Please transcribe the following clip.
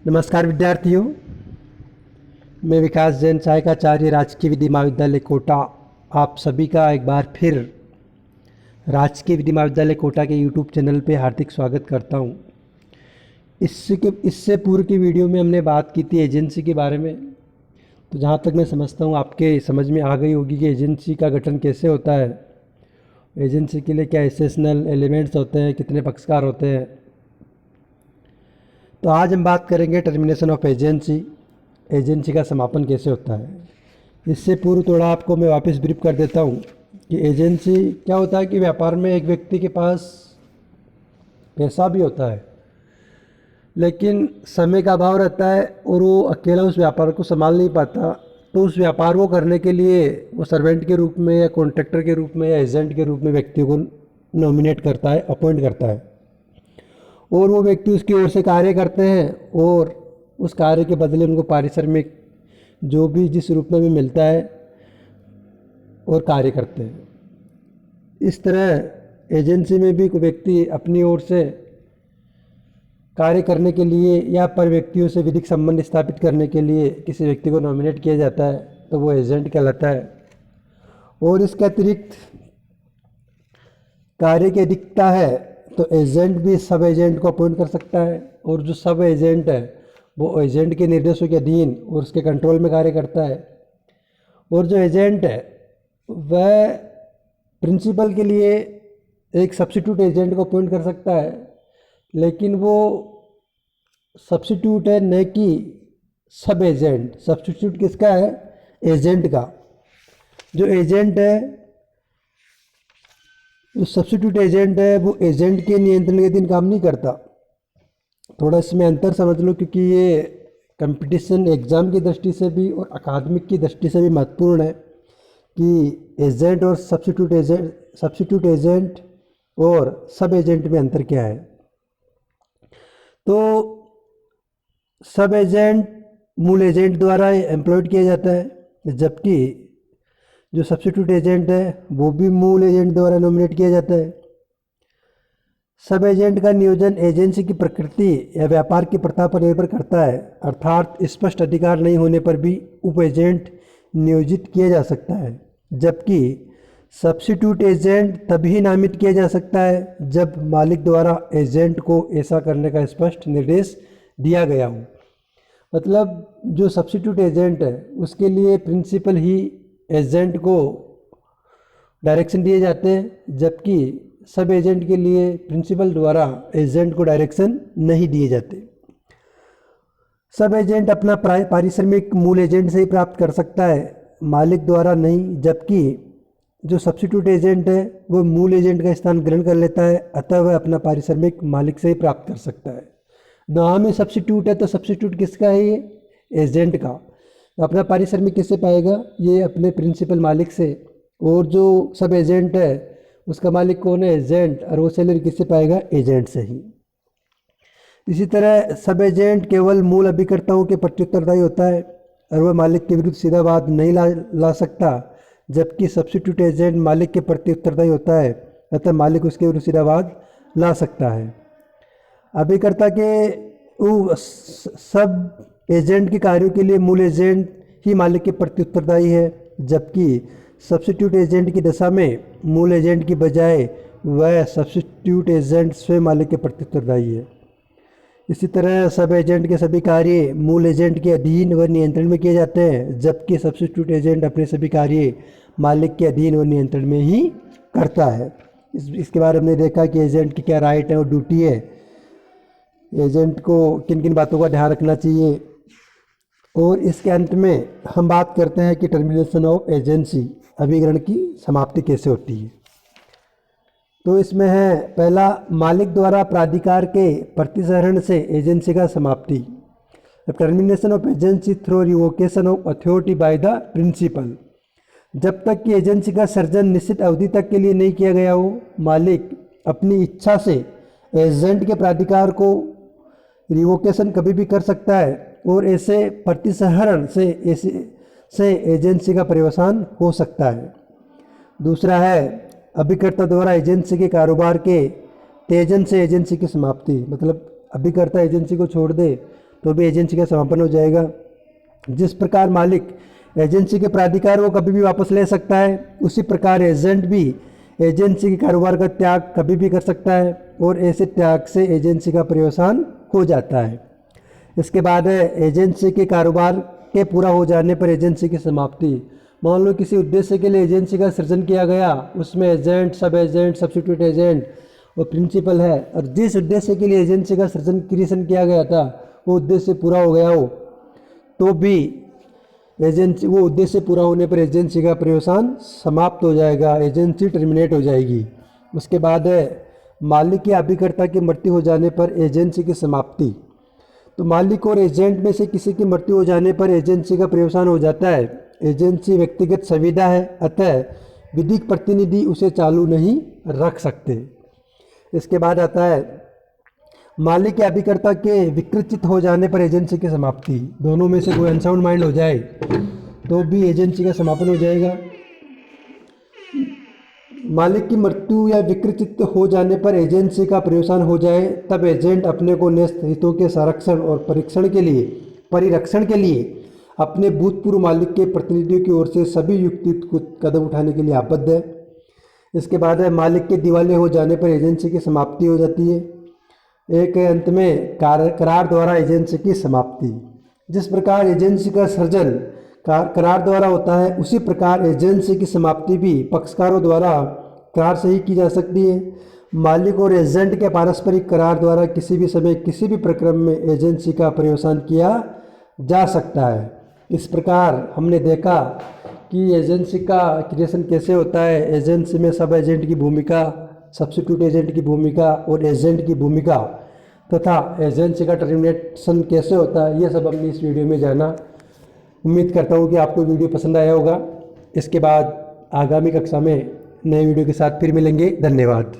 नमस्कार विद्यार्थियों, मैं विकास जैन सहायकाचार्य राजकीय विधि महाविद्यालय कोटा आप सभी का एक बार फिर राजकीय विधि महाविद्यालय कोटा के यूट्यूब चैनल पे हार्दिक स्वागत करता हूँ। इससे पूर्व की वीडियो में हमने बात की थी एजेंसी के बारे में। तो जहाँ तक मैं समझता हूँ आपके समझ में आ गई होगी कि एजेंसी का गठन कैसे होता है, एजेंसी के लिए क्या एसेशनल एलिमेंट्स होते हैं, कितने पक्षकार होते हैं। तो आज हम बात करेंगे टर्मिनेशन ऑफ एजेंसी का समापन कैसे होता है। इससे पूर्व थोड़ा आपको मैं वापस ब्रीफ कर देता हूँ कि एजेंसी क्या होता है कि व्यापार में एक व्यक्ति के पास पैसा भी होता है लेकिन समय का अभाव रहता है और वो अकेला उस व्यापार को संभाल नहीं पाता। तो उस व्यापार को करने के लिए वो सर्वेंट के रूप में या कॉन्ट्रैक्टर के रूप में या एजेंट के रूप में व्यक्ति को नॉमिनेट करता है, अपॉइंट करता है और वो व्यक्ति उसकी ओर से कार्य करते हैं और उस कार्य के बदले उनको पारिश्रमिक जो भी जिस रूप में भी मिलता है और कार्य करते हैं। इस तरह एजेंसी में भी कोई व्यक्ति अपनी ओर से कार्य करने के लिए या पर व्यक्तियों से विधिक संबंध स्थापित करने के लिए किसी व्यक्ति को नॉमिनेट किया जाता है तो वो एजेंट कहलाता है। और इसके अतिरिक्त कार्य की अधिकता है तो एजेंट भी सब एजेंट को अपॉइंट कर सकता है और जो सब एजेंट है वो एजेंट के निर्देशों के अधीन और उसके कंट्रोल में कार्य करता है। और जो एजेंट है वह प्रिंसिपल के लिए एक सब्स्टिट्यूट एजेंट को अपॉइंट कर सकता है, लेकिन वो सब्स्टिट्यूट है न कि सब एजेंट। सब्स्टिट्यूट किसका है? एजेंट का। जो एजेंट है, जो सब्स्टिट्यूट एजेंट है वो एजेंट के नियंत्रण के अधीन काम नहीं करता। थोड़ा इसमें अंतर समझ लो, क्योंकि ये कंपटीशन एग्ज़ाम की दृष्टि से भी और अकादमिक की दृष्टि से भी महत्वपूर्ण है कि एजेंट और सब्स्टिट्यूट एजेंट और सब एजेंट में अंतर क्या है। तो सब एजेंट मूल एजेंट द्वारा एम्प्लॉयड किया जाता है, जबकि जो सब्स्टिट्यूट एजेंट है वो भी मूल एजेंट द्वारा नॉमिनेट किया जाता है। सब एजेंट का नियोजन एजेंसी की प्रकृति या व्यापार की प्रथा पर निर्भर करता है, अर्थात स्पष्ट अधिकार नहीं होने पर भी उप एजेंट नियोजित किया जा सकता है, जबकि सब्स्टिट्यूट एजेंट तभी नामित किया जा सकता है जब मालिक द्वारा एजेंट को ऐसा करने का स्पष्ट निर्देश दिया गया हो। मतलब जो सब्स्टिट्यूट एजेंट है उसके लिए प्रिंसिपल ही एजेंट को डायरेक्शन दिए जाते हैं, जबकि सब एजेंट के लिए प्रिंसिपल द्वारा एजेंट को डायरेक्शन नहीं दिए जाते। सब एजेंट अपना पारिश्रमिक मूल एजेंट से ही प्राप्त कर सकता है, मालिक द्वारा नहीं, जबकि जो सब्स्टिट्यूट एजेंट है वो मूल एजेंट का स्थान ग्रहण कर लेता है, अतः वह अपना पारिश्रमिक मालिक से ही प्राप्त कर सकता है। नाम में सब्स्टिट्यूट है तो सब्स्टिट्यूट किसका है? ये एजेंट का। अपना पारिश्रमिक किससे पाएगा? ये अपने प्रिंसिपल मालिक से। और जो सब एजेंट है उसका मालिक कौन है? एजेंट। और वो सैलरी किससे पाएगा? एजेंट से ही। इसी तरह सब एजेंट केवल मूल अभिकर्ताओं के प्रति उत्तरदायी होता है और वह मालिक के विरुद्ध सीधा वाद नहीं ला सकता, जबकि सब्स्टिट्यूट एजेंट मालिक के प्रति उत्तरदायी होता है, अतः मालिक उसके विरुद्ध सीधा वाद ला सकता है। अभिकर्ता के सब एजेंट के कार्यों के लिए मूल एजेंट ही मालिक के प्रति उत्तरदायी है, जबकि सब्स्टिट्यूट एजेंट की दशा में मूल एजेंट की बजाय वह सब्स्टिट्यूट एजेंट स्वयं मालिक के प्रति उत्तरदायी है। इसी तरह सब एजेंट के सभी कार्य मूल एजेंट के अधीन व नियंत्रण में किए जाते हैं, जबकि सब्स्टिट्यूट एजेंट अपने सभी कार्य मालिक के अधीन व नियंत्रण में ही करता है। इसके बारे में देखा कि एजेंट की क्या राइट है और ड्यूटी है, एजेंट को किन किन बातों का ध्यान रखना चाहिए। और इसके अंत में हम बात करते हैं कि टर्मिनेशन ऑफ एजेंसी, अभिकरण की समाप्ति कैसे होती है। तो इसमें है पहला, मालिक द्वारा प्राधिकार के प्रतिसहरण से एजेंसी का समाप्ति। Termination of agency through revocation of authority by the principal. जब तक कि एजेंसी का सर्जन निश्चित अवधि तक के लिए नहीं किया गया हो, मालिक अपनी इच्छा से एजेंट के प्राधिकार को रिवोकेशन कभी भी कर सकता है और ऐसे प्रतिसहरण से एजेंसी का पर्यवसान हो सकता है। दूसरा है अभिकर्ता द्वारा एजेंसी के कारोबार के तेजन से एजेंसी की समाप्ति। मतलब अभिकर्ता एजेंसी को छोड़ दे तो भी एजेंसी का समापन हो जाएगा। जिस प्रकार मालिक एजेंसी के प्राधिकार को कभी भी वापस ले सकता है, उसी प्रकार एजेंट भी एजेंसी के कारोबार का त्याग कभी भी कर सकता है और ऐसे त्याग से एजेंसी का पर्यवसान हो जाता है। इसके बाद है एजेंसी के कारोबार के पूरा हो जाने पर एजेंसी की समाप्ति। मान लो किसी उद्देश्य के लिए एजेंसी का सृजन किया गया, उसमें एजेंट, सब एजेंट, सब्सिट्यूट एजेंट और प्रिंसिपल है, और जिस उद्देश्य के लिए एजेंसी का सृजन क्रिएशन किया गया था वो उद्देश्य पूरा हो गया हो, तो भी एजेंसी वो उद्देश्य पूरा होने पर एजेंसी का पर्यवसान समाप्त हो जाएगा, एजेंसी टर्मिनेट हो जाएगी। उसके बाद है मालिक या अभिकर्ता की मृत्यु हो जाने पर एजेंसी की समाप्ति। तो मालिक और एजेंट में से किसी की मृत्यु हो जाने पर एजेंसी का पर्यवसान हो जाता है। एजेंसी व्यक्तिगत संविदा है, अतः विधिक प्रतिनिधि उसे चालू नहीं रख सकते। इसके बाद आता है मालिक या अभिकर्ता के विकृचित हो जाने पर एजेंसी की समाप्ति। दोनों में से कोई अनसाउंड माइंड हो जाए तो भी एजेंसी का समापन हो जाएगा। मालिक की मृत्यु या विकृचित हो जाने पर एजेंसी का पर्यवसान हो जाए, तब एजेंट अपने को न्यस्त हितों के संरक्षण और परिरक्षण के लिए अपने भूतपूर्व मालिक के प्रतिनिधियों की ओर से सभी युक्तियुक्त कदम उठाने के लिए आबद्ध है। इसके बाद है मालिक के दिवालिया हो जाने पर एजेंसी की समाप्ति हो जाती है। एक अंत में करार द्वारा एजेंसी की समाप्ति। जिस प्रकार एजेंसी का सृजन करार द्वारा होता है, उसी प्रकार एजेंसी की समाप्ति भी पक्षकारों द्वारा करार से ही की जा सकती है। मालिक और एजेंट के पारस्परिक करार द्वारा किसी भी समय किसी भी प्रक्रम में एजेंसी का पर्यवसान किया जा सकता है। इस प्रकार हमने देखा कि एजेंसी का क्रिएशन कैसे होता है, एजेंसी में सब एजेंट की भूमिका, सब्स्टिट्यूट एजेंट की भूमिका और एजेंट की भूमिका तथा एजेंसी का टर्मिनेशन कैसे होता है, ये सब हमने इस वीडियो में जाना। उम्मीद करता हूँ कि आपको वीडियो पसंद आया होगा। इसके बाद आगामी कक्षा में नए वीडियो के साथ फिर मिलेंगे। धन्यवाद।